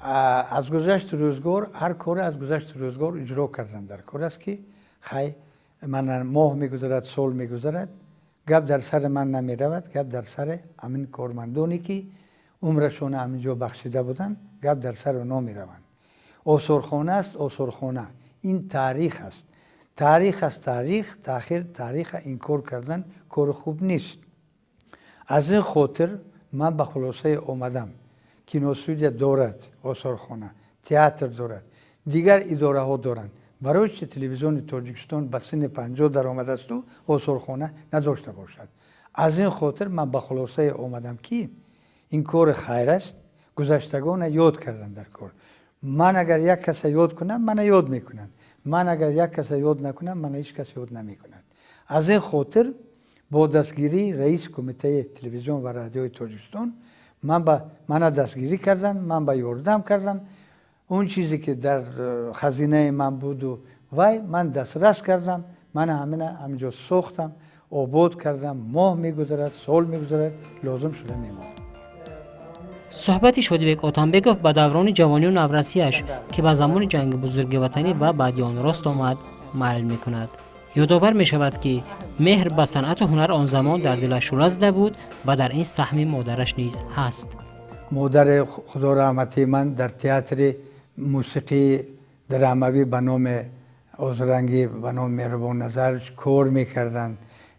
از گذشت روزگار هر کار از گذشت روزگار اجرا کردن در کار است که خیلی من ماه میگذرد سال میگذرد گپ در سر من نمی رود گپ در سر همین کارمندانی که عمرشون همینجا بخشیده بودن گپ در سر اونا می روند. آثارخانه است آثارخانه این تاریخ است تاریخ است تاریخ این کار کردن کار خوب نیست. از این خاطر من به خلاصه آمدم کینوستودیو دارد آثارخانه تئاتر دارد دیگر اداره ها دارند برای چه تلویزیون تاجیکستان به سن 50 در آمده است و آثارخانه نداشته باشد. از این خاطر من به خلاصه آمدم که این کار خیر است گذشتگان یاد کردن در کار. من اگر یک کس یاد کنم من یاد میکنم من اگر یک کس یاد نکنم من هیچ کس یاد نمیکنم. از این خاطر با دستگیری رئیس کمیته تلویزیون و رادیوی تاجیکستان من دستگیری کردن من به یاردم کردن اون چیزی که در خزینه من بود و من دسترس کردم من همینجا ساختم آباد کردم ماه میگذرد سال میگذرد لازم شده میماند. صحبتی شادیبک آتانبکوف به دوران جوانی و نورسیش که به زمان جنگ بزرگ وطنی و بعد آن راست آمد مایل میکند. یادآور می شود که مهر به صنعت و هنر آن زمان در دلش رزده بود و در این سهم مادرش نیز هست. مادر خدا رحمتی من در تئاتر موسیقی دراموی به نام آزرنگی به نام مهربان نظر کار میکردن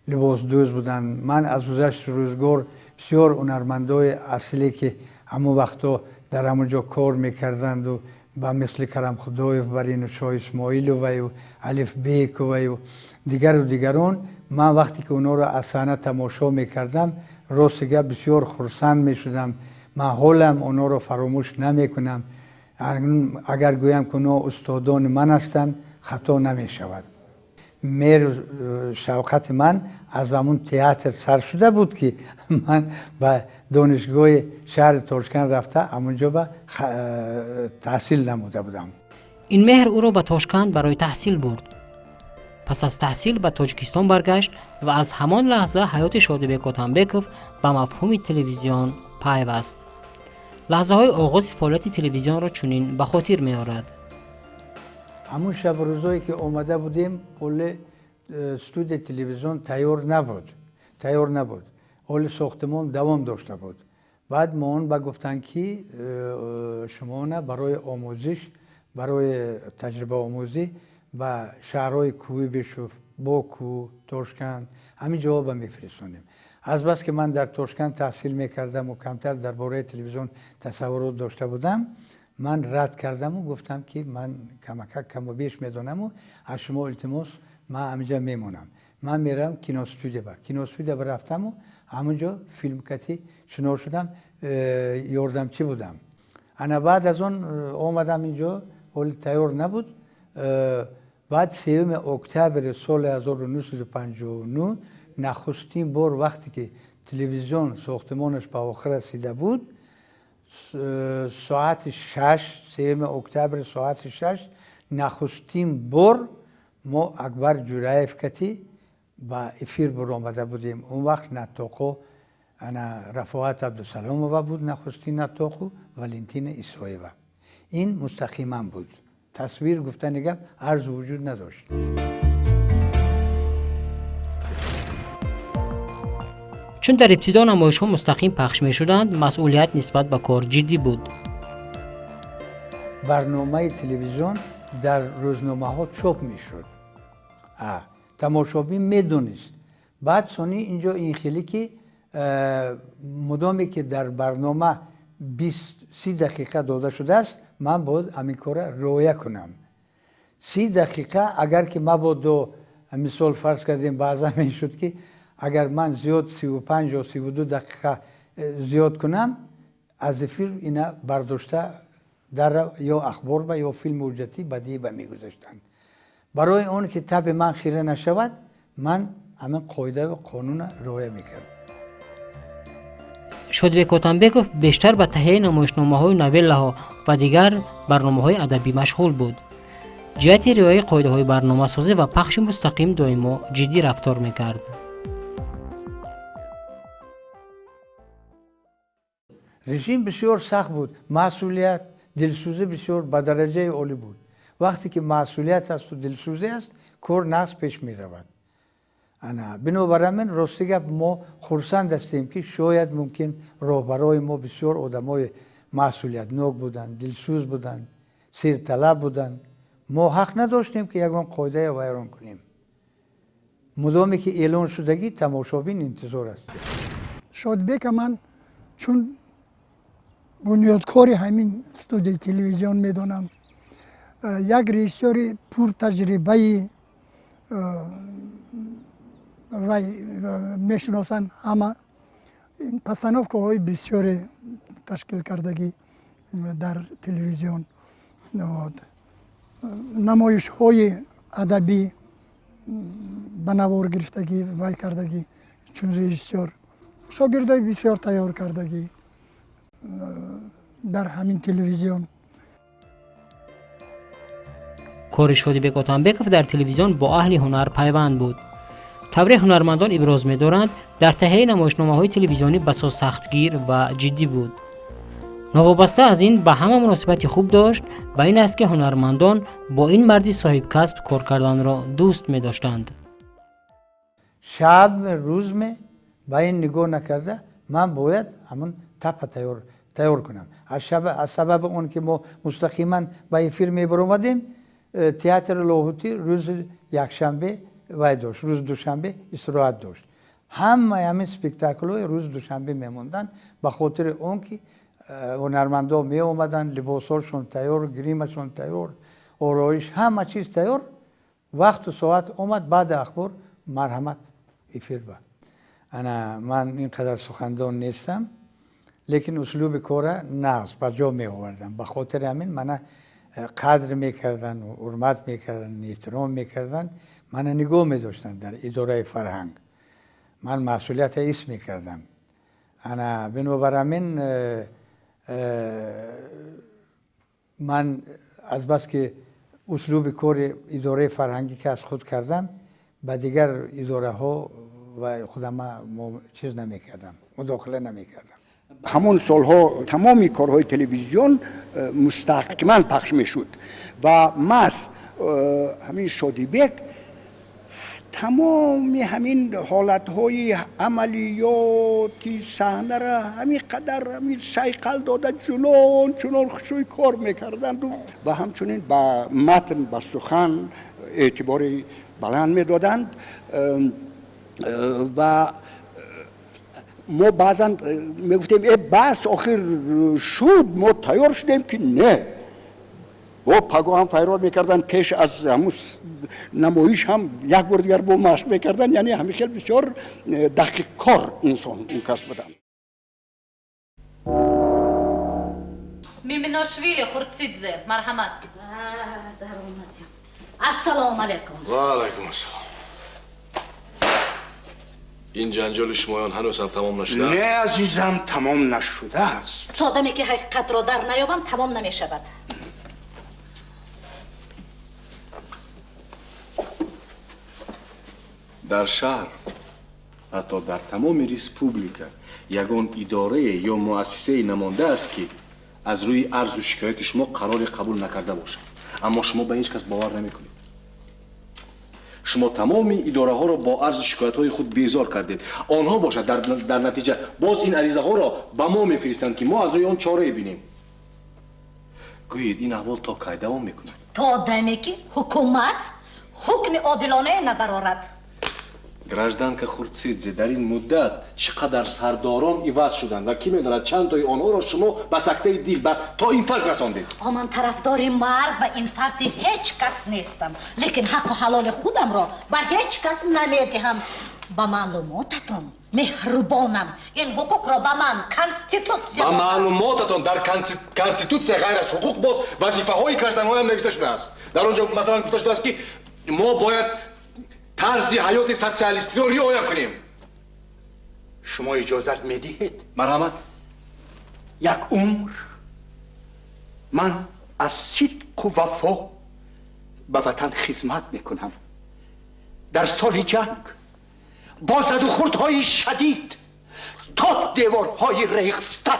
لباس دوز بودن. من از گذشت روزگار بسیار هنرمندای اصلی که همون وقتا در همونجا کار میکردند و با مثل کرم خدایف برین و شاه اسماعیل و الف بیک و دیگران من وقتی که اونا رو از صحنه تماشا میکردم راستگه بسیار خرسند میشدم. من حالم اونا رو فراموش نمیکنم. اگر گویم که اونا استادان من هستند خطا نمیشود. مهر شوقت من از همون تئاتر سر شده بود که من به دانشگاه شهر تاشکند رفته همونجا به تحصیل نموده بودم. این مهر او را به تاشکند برای تحصیل برد. پس از تحصیل به تاجیکستان برگشت و از همان لحظه حیات شادیبک آتانبکوف به مفهوم تلویزیون پیوست. لحظه های آغاز فعالیت تلویزیون را چنین به خاطر می آورد. همون شب روزایی که آمده بودیم کل استودیو تلویزیون تیار نبود. کل ساختمان دوام داشته بود. بعد ما اون با گفتن که شما نه برای آموزش برای تجربه آموزی و شهرهای کوی بشوف باکو تاشکند همین جواب میفرستونیم. از بس که من در تاشکند تحصیل میکردم و کمتر درباره تلویزیون تصورات داشته بودم من رد کردم و گفتم که من کم و بیش میدونم و از شما التماس من همینجا میمونم. من میرم کینوستودیو رفتم و همونجا فیلم کتی شنور شدم یاردمچی بودم. انا بعد از اون آمدم اینجا ولی تیار نبود. بعد 3 اکتبر سال 1959 نخستین بار وقتی که تلویزیون ساختمانش به آخر رسیده بود ساعت 6 3 اکتبر ساعت 6 نخستین بار ما اکبر جورایف کتی با افیر برآمده بودیم. اون وقت نطاقو رفاعت عبدالسلام بود نخستین نطاقو ولنتین ایسایوه. این مستقیما بود. تصویر گفتن گپ عرض وجود نداشت. چون در ابتدا نمایش‌ها مستقیم پخش می‌شدند مسئولیت نسبت به کار جدی بود. برنامه تلویزیون در روزنامه‌ها چاپ می‌شد. تماشابین می‌دونست. بعد سونی اینجا این خیلی که مدامی که در برنامه 20-30 دقیقه داده شده است من باید همین کار رعایت کنم. 30 دقیقه اگر که ما باید مثال فرض کردیم بعضا میشد که اگر من زیاد 35 یا 32 دقیقه زیاد کنم از فیلم اینا برداشته در یا اخبار یا فیلم حجتی بدیهی به میگذاشتند. برای اون که تب من خیره نشود من همین قاعده و قانون رعایت میکردم. شادیبک آتانبکوف بیشتر به تهیه نمایشنامه‌های نویله‌ها و دیگر برنامه‌های ادبی مشغول بود. جهت رعایت قاعده‌های برنامه‌سازی و پخش مستقیم دائما جدی رفتار می‌کرد. رژیم بسیار سخت بود. مسئولیت دلسوزی بسیار به درجه عالی بود. وقتی که مسئولیت است و دلسوزی است کار نقص پیش می رود. بنابراین راستی گپ ما خرسند هستیم که شاید ممکن راهبرای ما بسیار آدمای مسئولیتناک بودند، دلسوز بودند، سیر طلب بودند. ما حق نداشتیم که یگان قاعده ویران کنیم. مدامی که اعلان شدگی تماشابین انتظار است. شادبک من چون بنیادکار همین استودیو تلویزیون میدونم، یک رژیسور پر تجربه و میشناسن همه پسندیده های بسیار تشکیل کردگی در تلویزیون، نمایش های ادبی به نوار گرفتگی وای کردگی چون رژیسور، شاگردای بسیار تیار کردگی در همین تلویزیون. کار شادیبک اتنبکوف در تلویزیون با اهل هنر پیوند بود. طوری هنرمندان ابراز می‌دارند در تهیه نمایشنامه‌های تلویزیونی بسیار سختگیر و جدی بود. نوابسته از این به همه مناسبتی خوب داشت و این است که هنرمندان با این مردی صاحب کسب کار کردن را دوست می‌داشتند. شب روز می با این نگاه نکرده من باید همون تپ تیار کنم. از سبب اون که ما مستقیما با این فیلم می‌برآمدیم، تئاتر لاهوتی روز یکشنبه وای داشت، روز دوشنبه استراحت داشت. همین اسپکتاکل‌های روز دوشنبه میموندن به خاطر اون که هنرمندا می اومدن، لباساشون تیار، گریمشون تیار، آرایش همه چیز تیار. وقت و ساعت اومد بعد اخبار مرحمت افیر با. من اینقدر سخندان نیستم، لیکن اسلوب کار نقص بر جا می آوردم. به خاطر همین من قدر میکردن و حرمت میکردن، احترام میکردن، من نگاه میداشتن در اداره فرهنگ. من مسئولیت ایست میکردم. بنابراین من از بس که اسلوب کار اداره فرهنگی که از خود کردم به دیگر اداره ها و خودم چیز نمیکردم، مداخله نمیکردم. همون سالها تمامی کارهای تلویزیون مستقیما پخش میشد و من همین شادیبک تمامی همین حالتهای عملیاتی صحنه را همین قدر همین سیقل داده چنان خوشوی کار میکردند و همچنین با متن با سخن اعتباری بلند میدادند و ما بعضا میگفتیم ای بس آخر شد ما تیار شدیم که نه و پگاه هم فیراد میکردن پیش از همون نمایش هم یک بار دیگر با مشق میکردن. یعنی همین خیلی بسیار دقیق کار انسان اون کس بدن. میمیناشویلی خورتسیدزه مرحمت. در اومدیم. السلام علیکم. و علیکم السلام. این جنجال شمایان هنوز هم تمام نشده؟ نه عزیزم تمام نشده است. تا آدمی که حقیقت را در نیابم تمام نمیشود. در شهر حتی در تمام ریسپوبلیکا یگان اداره یا مؤسسه نمانده است که از روی عرض و شکایت شما قرار قبول نکرده باشد، اما شما به هیچ کس باور نمیکنید. شما تمام اداره ها را با عرض شکایت های خود بیزار کردید. آنها باشد در نتیجه باز این عریضه ها را به ما میفرستند که ما از روی آن چاره بینیم. گویید این احوال تا کی دوام میکند؟ تا آدمی که حکومت حکم عادلانه نبرارد. گرجدن که خورتسیدزه در این مدت چقدر سرداران عوض شدند و کی میداند چند تای آنها را شما به سکته دل تا این فرق رساندید. من طرفدار مرگ به این فرد هیچ کس نیستم، لیکن حق و حلال خودم را به هیچ کس نمیدهم. به معلوماتتان مهربانم این حقوق را به من کانستیتوسیا با معلوماتتان در کانستیتوسیا غیر از حقوق باز وظیفه های گرجدن های هم نوشته شده است. در آنجا مثلا گفته شده است که ما باید طرز حیات سوسیالیستی رو رعایت کنیم. شما اجازت میدهید؟ مرحمت. یک عمر من از صدق و وفا به وطن خدمت میکنم. در سال جنگ با زد و خوردهای شدید تا دیوارهای ریخستگ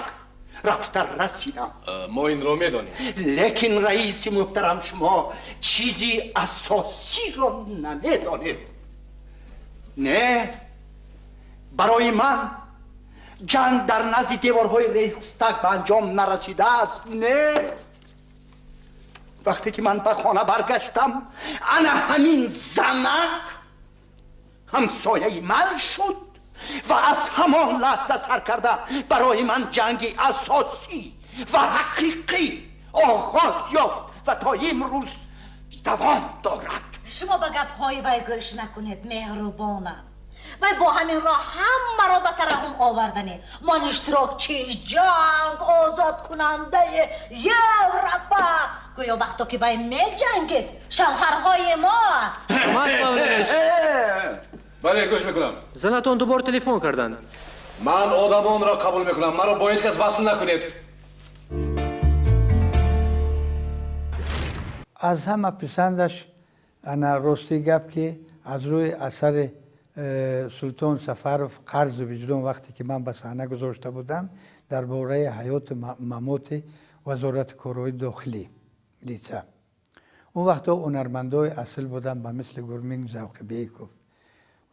رفتن رسیدم. ما این رو میدانیم. لیکن رئیس محترم شما چیزی اساسی رو نمیدانید. نه، برای من جنگ در نزد دیوارهای ریخستگ به انجام نرسیده است. نه، وقتی که من به خانه برگشتم انا همین زنک همسایه من شد و از همان لحظه سر کرده برای من جنگی اساسی و حقیقی آغاز یافت و تا امروز دوام دارد. شما به گپ‌های وی گوش نکنید مهربانم. وی با همین راه همه را به ترحم آوردنی. من اشتراکچی جنگ آزاد کننده یوروپا گویا وقتا که وی می جنگید شوهرهای ما بله گوش میکنم. زنتون دوباره تلفن کردند. من آدمان را قبول میکنم. مرا با هیچ کس وصل نکنید. از همه پسندش انا راستی گپ که از روی اثر سلطان سفروف قرض وجدان وقتی که من به صحنه گذاشته بودم درباره حیات ممات وزارت کارهای داخلی لیسه. اون وقتا هنرمندای اصل بودن به مثل گرمینگ ذوق بیکوف،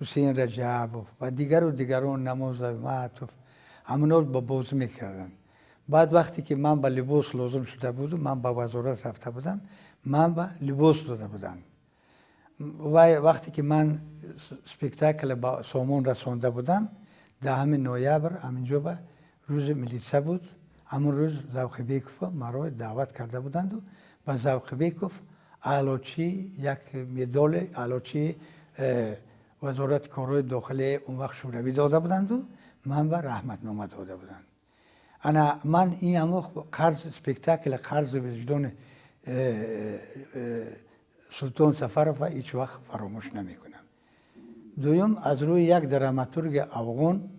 حسین رجب و دیگران نماز معطوف همونا با باز میکردن. بعد وقتی که من به لباس لازم شده بودم من به وزارت رفته بودم من به لباس داده بودم و وقتی که من سپیکتاکل با سامان رسانده بودم در همین نویبر همینجا به روز ملیسه بود. همون روز ذوق بیکوف مرا دعوت کرده بودند و به ذوق بیکوف علاچی یک مدال علاچی وزارت کارهای داخلی اون وقت شوروی داده بودند و من به رحمت نامه داده بودند. من این همه قرض سپیکتاکل قرض وجدان سلطان سفروف هیچ وقت فراموش نمی کنم. دویم از روی یک دراماتورگ افغان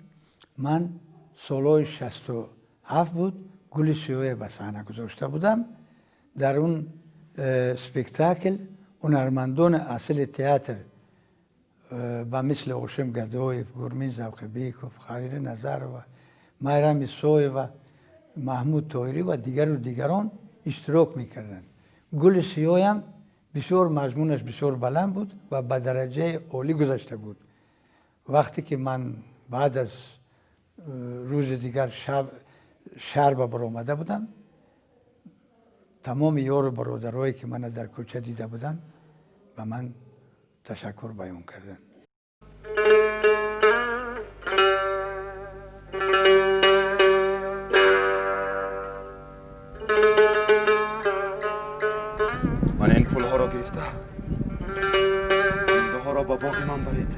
من سالهای 67 بود گل سیاه به صحنه گذاشته بودم. در اون سپیکتاکل هنرمندان اصل تئاتر با مثل هاشم گدایف، گرمین ذوق بیکوف، خلیل نظر و میرم سوی و محمود طاهری و دیگران اشتراک میکردند. گل سیاه هم بسیار مضمونش بسیار بلند بود و به درجه عالی گذشته بود. وقتی که من بعد از روز دیگر شهر به برآمده بودم تمام یار برادرایی که من در کوچه دیده بودن به من تشکر بیان کردن. من این پول ها را گرفته زنده ها را با باقی من برید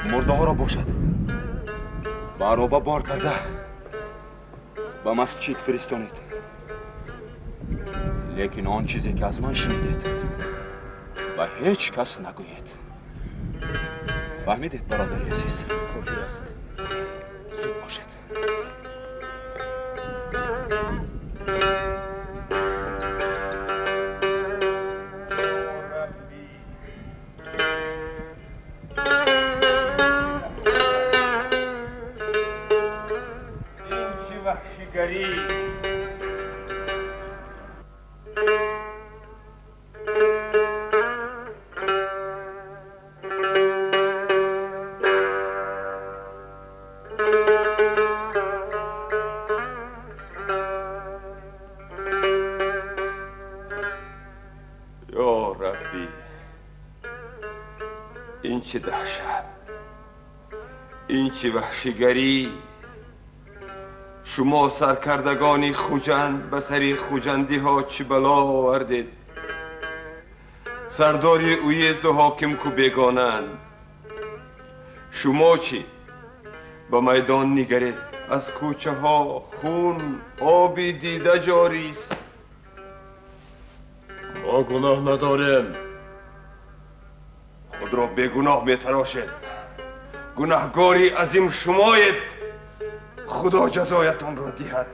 مرده ها را باشد برابا بار کرده با مسجد فرستانید. لیکن آن چیزی که از من شنیدید و هیچ کس نگوید. فهمیدید برادری عزیز؟ کافی است. زود باشد. این چه وحشیگری؟ یا ربی این چه دهشت، این چه وحشیگری. شما سرکردگانی خوجند به سری خوجندی ها چه بلا آوردید. سرداری اویزد و حاکم کو بیگانند. شما چی؟ به میدان نگرید از کوچه ها خون آبی دیده جاری است. ما گناه نداریم. خود را بیگناه می تراشید. گناهگاری عظیم شمایید. خدا جزایتان را دهد.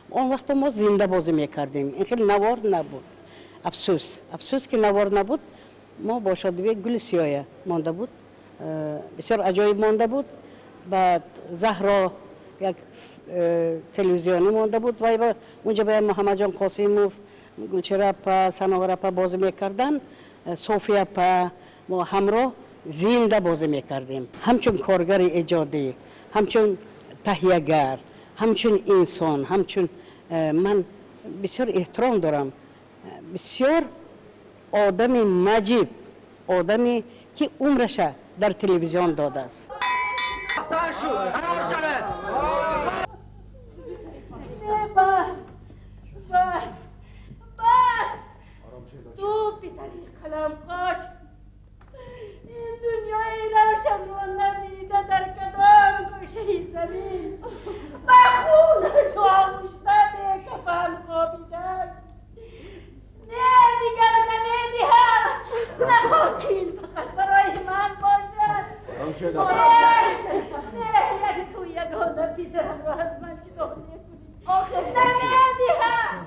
اون وقت ما زنده بازی میکردیم. این خیلی نوار نبود. افسوس که نوار نبود. ما با شادی گل سیاه مانده بود. بسیار عجایب مانده بود. بعد زهرا یک تلویزیونی مانده بود و اونجا به محمد جان قاسیموف، گلچهره اپا، سناور اپا بازی میکردن، صوفی اپا ما همراه زنده بازی میکردیم. همچون کارگر ایجادی، همچون تهیه‌گر، همچون انسان، همچون من بسیار احترام دارم. بسیار آدم نجیب، آدمی که عمرش در تلویزیون داده است. بس تو پسری قلم قاش این دنیای روشن رو ندیده در کدام گوشه زمین و خونش و آغوشته به کفن خوابیده است. نه دیگر نمیدی هم نخواد که این فقط برای من باشد. نه یک تو یگانه پسرم رو از من چطور نکنی نمیدی هم.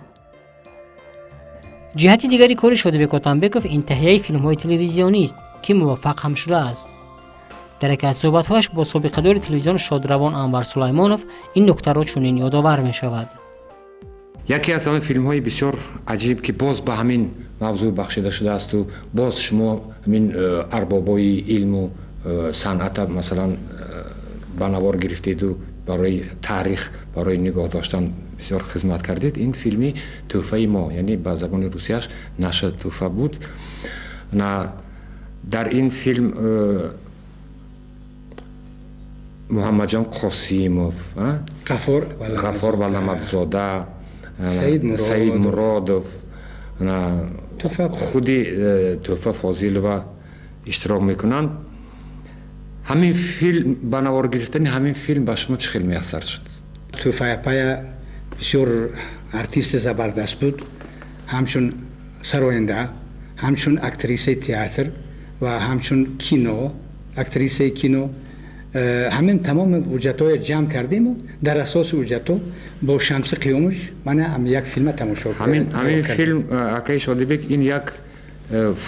جهت دیگری کار شودبک اتنبکوف این تهیه فیلم های تلویزیونی است که موفق هم شده است. در یکی از صحبت‌هایش با سابقه‌دار تلویزیون شادروان انور سلیمانوف این نکته را چنین یادآور می‌شود. یکی از همین فیلم‌های بسیار عجیب که باز به همین موضوع بخشیده شده است و باز شما همین اربابای علم و صنعت مثلا به نوار گرفتید و برای تاریخ، برای نگاه داشتن بسیار خدمت کردید. این فیلمی تحفه ما، یعنی به زبان روسیه‌اش نشه تحفه بود. نه در این فیلم محمد جان قاسیموف، غفار ولامتزاده، سعید مرادوف، خودی تحفه فاضل و اشتراک میکنند. همین فیلم به نوار گرفتن همین فیلم به شما چه خیلی میسر شد؟ توفای پایا بسیار ارتیست زبردست بود، همچون سراینده، همچون اکتریس تئاتر و همچون کینو، اکتریس کینو. همین تمام وجهت‌های جمع کردیم و در اساس وجهت‌ها با شمس قیامش من هم یک فیلم تماشا کردم. همین فیلم اکای شادبک این یک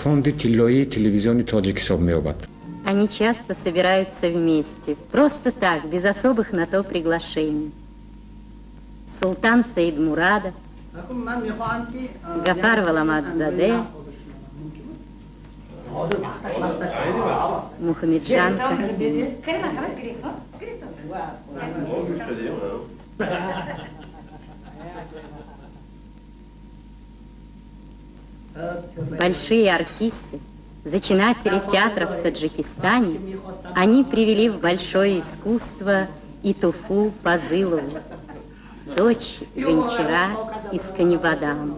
фонды тиллои телевизионный Таджикистан меобад. Они часто собираются вместе, просто так, без особых на то приглашений. Султан Саид Мурадов, Гафар Валаматзаде, Мухаммеджан Касим. Большие артисты, зачинатели театров в Таджикистане, они привели в большое искусство и Туфу Пазылову, дочь гончара из Канибадана.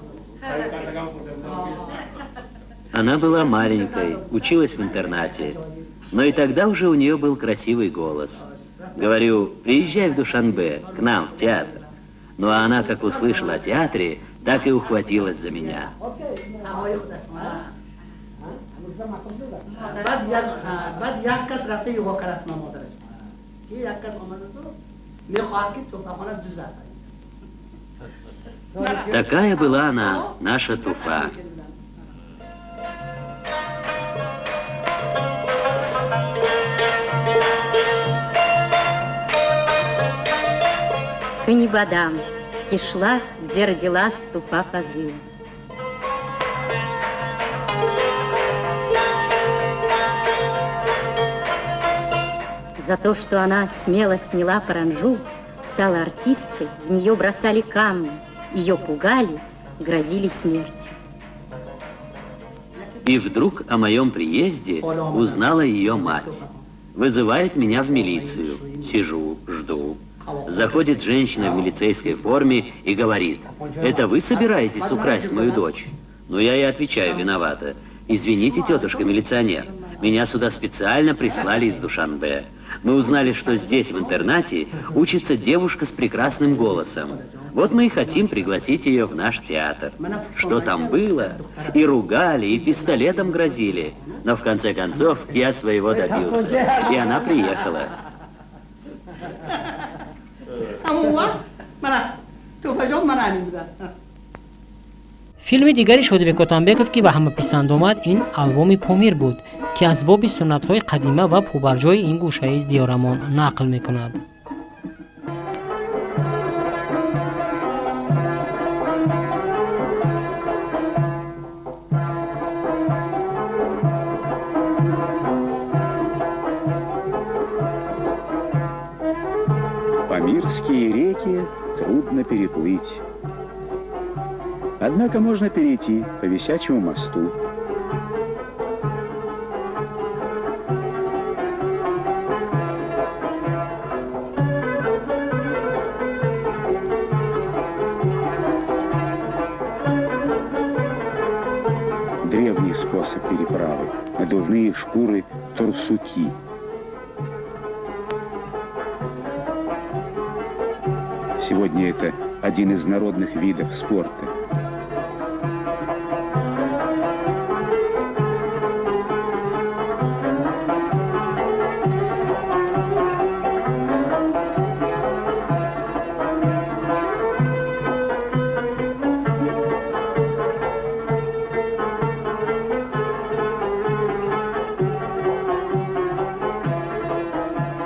Она была маленькой, училась в интернате, но и тогда уже у нее был красивый голос. Говорю, приезжай в Душанбе, к нам в театр. Ну а она, как услышала о театре, так и ухватилась за меня. Такая была она, наша Туфа. Канибадам, кишлак, где родилась Туфа Фазылова. За то, что она смело сняла паранжу, стала артисткой, в нее бросали камни, ее пугали, грозили смертью. И вдруг о моем приезде узнала ее мать. Вызывает меня в милицию. Сижу, жду. Заходит женщина в милицейской форме и говорит: «Это вы собираетесь украсть мою дочь?» Ну, я ей отвечаю виновата: «Извините, тетушка милиционер, меня сюда специально прислали из Душанбе. Мы узнали, что здесь, в интернате, учится девушка с прекрасным голосом. Вот мы и хотим пригласить ее в наш театр». Что там было? И ругали, и пистолетом грозили. Но в конце концов я своего добился. И она приехала. فیلم دیگری شودبک اتنبکوف که به همه پسند آمد این آلبوم پامیر بود که از باب سنت‌های قدیمه و پوبرجای این گوشه از دیارمان نقل می‌کند. мирские реки трудно переплыть. Однако можно перейти по висячему мосту. Древний способ переправы – надувные шкуры турсуки. Сегодня это один из народных видов спорта.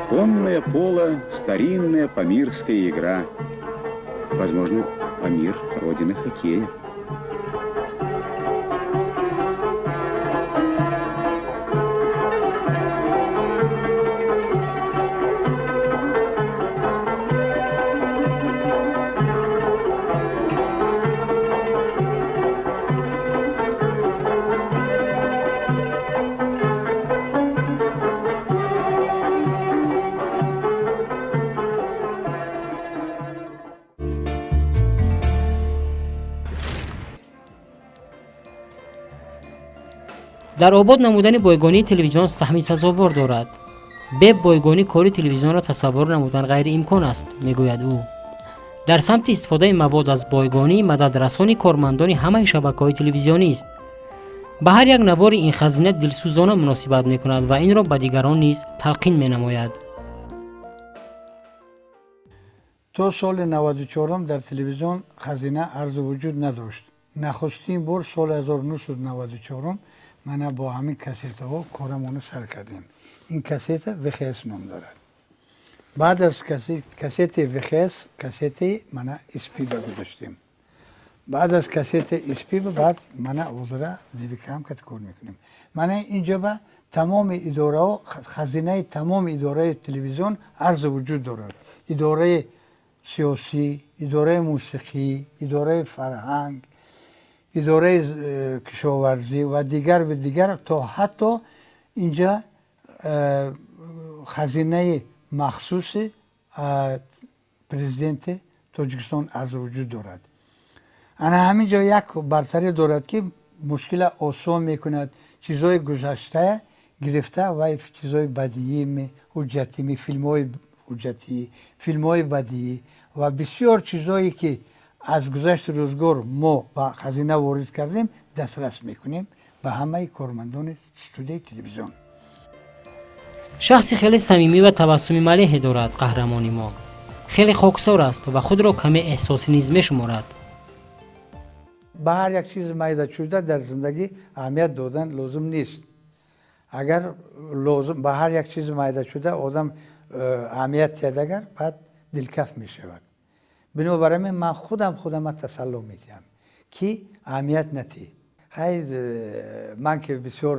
Конное поло – старинная памирская игра. Возможно, Памир – родина хоккея. дар обод намудани бойгонии телевизион саҳми сазовор дорад. бе бойгонӣ кори телевизионро тасаввур намудан ғайриимкон аст, мегӯяд ӯ. дар самти истифодаи мавод аз бойгонӣ мададрасони кормандони ҳамаи шабакаҳои телевизионист. ба ҳар як навори ин хазина дилсӯзона муносибат мекунад ва инро ба дигарон низ талқин менамояд. то соли 94 дар телевизион хазина арзу вуҷуд надошт. нахустин бор соли 1994 мана бо ҳамин кассетаҳо корамоно сар кардем. ин кассета ВХС ном дорад. баъд аз кассети ВХС кассети мана испиба гузоштем. баъд аз кассети испиба баъд мана ҳозира дивикамкат кор мекунем. мана инҷа ба тамоми идораҳо хазинаи тамоми идораи телевизион арзу вуҷуд дорад. идораи сиёсӣ, идораи мусиқӣ, идораи фарҳанг, идораи кишоварзӣ ва дигар то ҳатто инҷа хазинаи махсуси президенти тоҷикистон арзу вуҷуд дорад. ана ҳамин ҷо як бартарӣ дорад ки мушкила осон мекунад. чизҳои гузашта гирифта ва чизҳои бадиӣ ҳуҷҷатӣ филмҳои ҳуҷҷатӣ филмҳои бадиӣ ва бисёр чизҳое ки аз гузашти рӯзгор мо ба хазина ворид кардем дастрас мекунем ба ҳамаи кормандони студияи телевизион. шахси хеле самимӣ ва табассуми малеҳе дорад қаҳрамони мо. хеле хоксор аст ва худро каме эҳсосӣ низ мешуморад. ба ҳар як чизи майдачуда дар зиндагӣ аҳамият додан лозим нест. агар ба ҳар як чизи майдачуда одам аҳамият диҳад агар баъд дилкаф мешавад. бинобар ҳамин ман худама тасалло медиҳам ки аҳамият натиҳ. хайр ман ки бисёр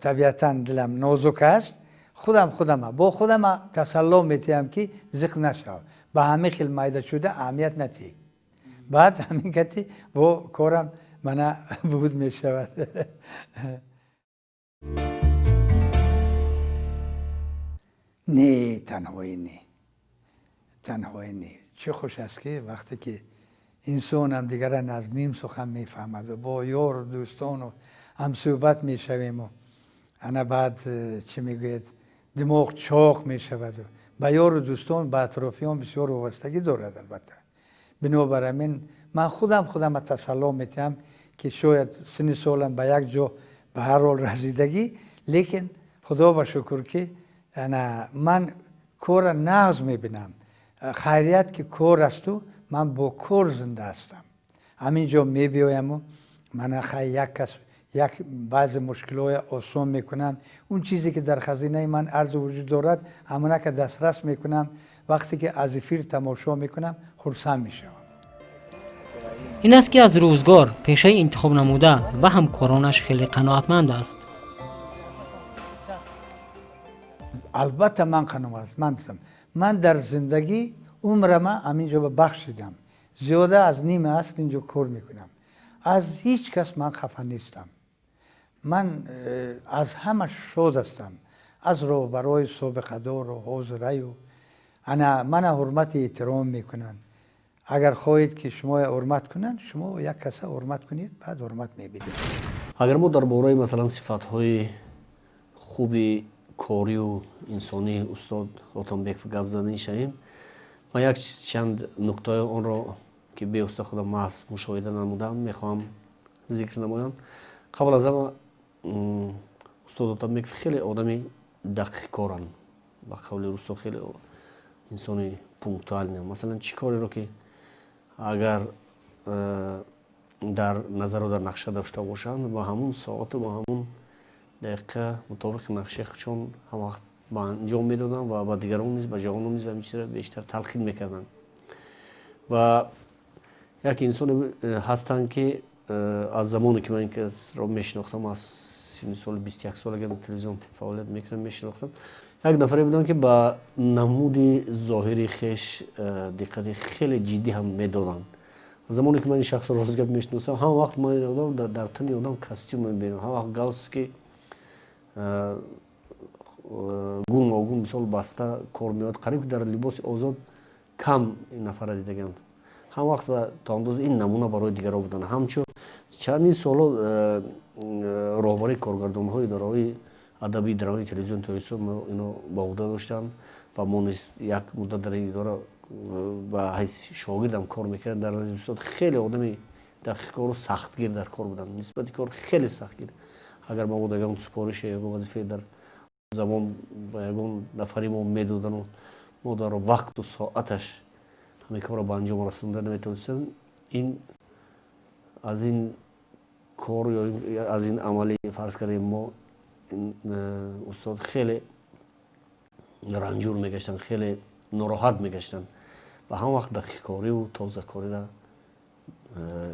табиатан дилам нозук аст худама бо худама тасалло медиҳам ки зиқ нашав ба ҳамин хел майдачуда аҳамият натиҳ. баъд ҳамин гати бо корам мана буд мешавад. не танҳоӣ не чӣ хуш аст ки вақте ки инсон ҳамдигара аз ним сухан мефаҳмаду бо ёру дӯстону ҳамсӯҳбат мешавему ана баъд чӣ мегӯяд димоғ чоқ мешаваду ба ёру дӯстон ба атрофиён бисёр вобастагӣ дорад. албатта бинобар ҳамин ман худама тасалло медиҳам ки шояд синни солам ба як ҷо ба ҳар ҳол расидагӣ лекин худо ба шукр ки ман кора нағз мебинам. хайрият ки кор асту ман бо кор зинда ҳастам. ҳамин ҷо мебиёяму мана хай як баъзе мушкилоя осон мекунам. он чизе ки дар хазинаи ман арзу вуҷуд дорад ҳамона ка дастрас мекунам. вақте ки аз эфир тамошо мекунам хурсанд мешавам. ин аст ки аз рӯзгор пешаи интихоб намуда ва ҳамкоронаш хеле қаноатманд аст. албатта ман қаноатмандам. ман дар зиндагӣ عمر ما همینجا بخشیدم. زیاده از نیم عصر اینجا کار میکنم. از هیچ کس من خفه نیستم. من از همه شاد هستم. از رهبرای سابقه دار و حاضرای و من حرمت احترام میکنن. اگر خواهید که شما حرمت کنن، شما یک کس حرمت کنید، بعد حرمت میبینید. اگر ما درباره مثلا صفت‌های خوبی کاری و انسانی استاد آتانبکов گپ زدن شویم، من یک چند نکته آن را که به استاد خودم محض مشاهده نمودم میخوام ذکر نمایم. قبل از همه استاد آتانبکov خیلی آدمی دقیق کارن، با قول روسا خیلی انسانی پونکتوال. مثلا چی کاری رو که اگر در نظر و در نقشه داشته باشند با همون ساعت و با همون دقیقه مطابق نقشه چون هم وقت با انجام میدادن و با دیگران نیز با جوانان نیز همیشه بیشتر تلقین میکردن. و یک انسان هستند که از زمانی که من این را میشناختم، از سال 21 سالگی تلویزیون فعالیت میکردم میشناختم، یک نفری بودن که با نمود ظاهری خیش دقت خیلی جدی هم میدادن. زمانی که من این شخص رو روزگار میشناسم، هم وقت من آدم در تن آدم کاستیوم میبینم، هم وقت گالس که گون و گون مثال بسته کار میاد، قریب در لباس آزاد کم این نفر دیدگم. هم وقت تا اندازه این نمونه برای دیگران بودن. همچون چندین سال راهبری کارگردان‌های اداره‌های ادبی درامای تلویزیون تویسو اینو با عهده داشتم و ما نیز یک مدت در این اداره و حیث شاگردم کار میکردم. در نظر استاد خیلی آدمی دقیق کار و سختگیر در کار بودن، نسبت کار خیلی سختگیر. اگر ما بود اگر سپارش یا وظیفه در زمان و یگان نفری ما میدادن و ما در وقت و ساعتش همه کار را به انجام رسوندن نمیتونستیم، این از این کار یا از این عملی فرض کردیم ما استاد خیلی رنجور میگشتن، خیلی ناراحت میگشتن و هم وقت دقیق کاری و تازه کاری را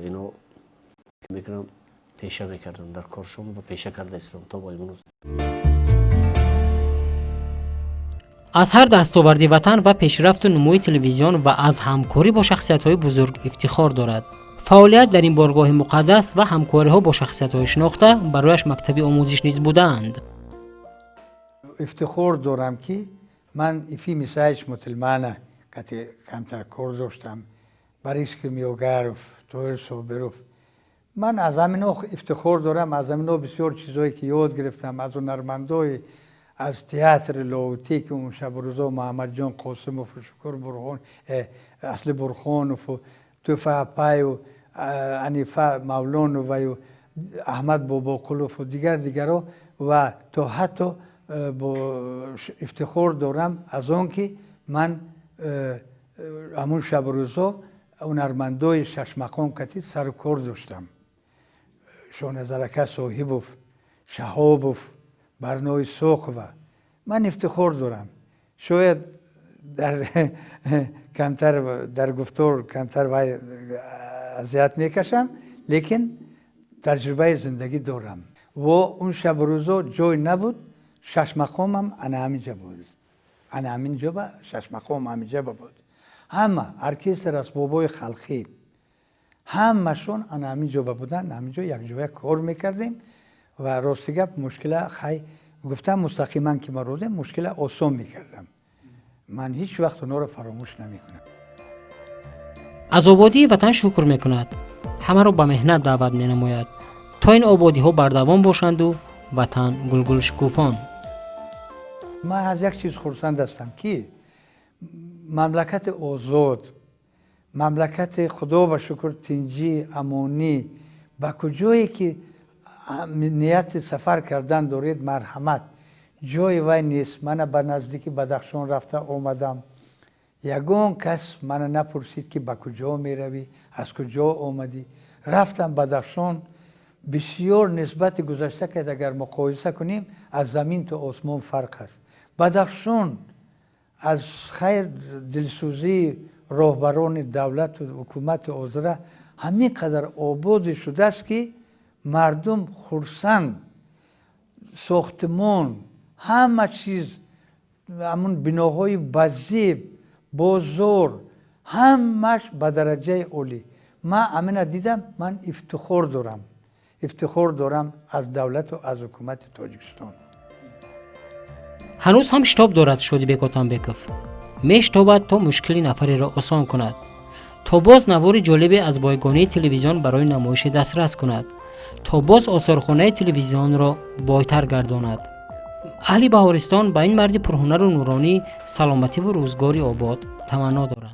اینو میکنم پیشه میکردن در کارشون و پیشه کرده اسلام تا با امروز. از هر دستاوردی وطن و پیشرفت و نموی تلویزیون و از همکاری با شخصیت‌های بزرگ افتخار دارد. فعالیت در این بارگاه مقدس و همکاری‌ها با شخصیت‌های شناخته برایش مکتبی آموزش نیز بودند. افتخار دارم که من ایفی میسایش متلمانه که کمتر کار داشتم بریش که میوگرف تویر صبروف. من از همین افتخار دارم، از همین بسیار چیزایی که یاد گرفتم از اون نرمندای از تئاتر لاوتی که اون شب روزا محمد جان قاسم و شکر برخان اصل برخان و توفا پای و انیفا مولان و احمد بابا قلوف و دیگرها و تا حتی با افتخار دارم از اون که من همون شب روزا اون نرمندای شش مقام کتی سر کار داشتم. شونه زرکه صاحبوف، شهابوف، برنامه سوق و من افتخار دارم. شاید در کمتر در گفتار کمتر اذیت میکشم، لیکن تجربه زندگی دارم و اون شب روزا جای نبود. شش مقام هم انا همینجا بود، انا همینجا و شش مقام همینجا بود. همه ارکستر اسبابای خلقی همشون انا همینجا بودن، همینجا یک جای کار میکردیم و راستی گپ مشکل خیلی گفتم مستقیما که ما روزه مشکل آسان میکردم. من هیچ وقت اونا رو فراموش نمیکنم. از آبادی وطن شکر میکند، همه رو به مهنت دعوت مینماید تا این آبادی ها بردوام باشند و وطن گلگل شکوفان. من از یک چیز خرسند هستم که مملکت آزاد، مملکت خدا به شکر تنجی امانی به کجایی که نیت سفر کردن دارید مرحمت جای وای نیست. من به نزدیکی بدخشان رفته آمدم، یگان کس من نپرسید که به کجا می روی، از کجا آمدی. رفتم بدخشان، بسیار نسبت گذشته که اگر مقایسه کنیم از زمین تا آسمان فرق است. بدخشان از خیر دلسوزی راهبران دولت و حکومت آذره همین قدر آباد شده است که مردم خرسند، ساختمان، همه چیز، همون بناهای بزیب با زور همش به درجه عالی. من امینه دیدم، من افتخار دارم از دولت و از حکومت تاجیکستان. هنوز هم شتاب دارد شودیبک اتنبکوف. میشتابد تا مشکلی نفری را آسان کند، تا باز نوار جالبی از بایگانی تلویزیون برای نمایش دسترس کند، تا باز آثارخانه تلویزیون را بایتر گرداند. اهل بهارستان با این مرد پرهنر و نورانی سلامتی و روزگاری آباد تمنا دارد.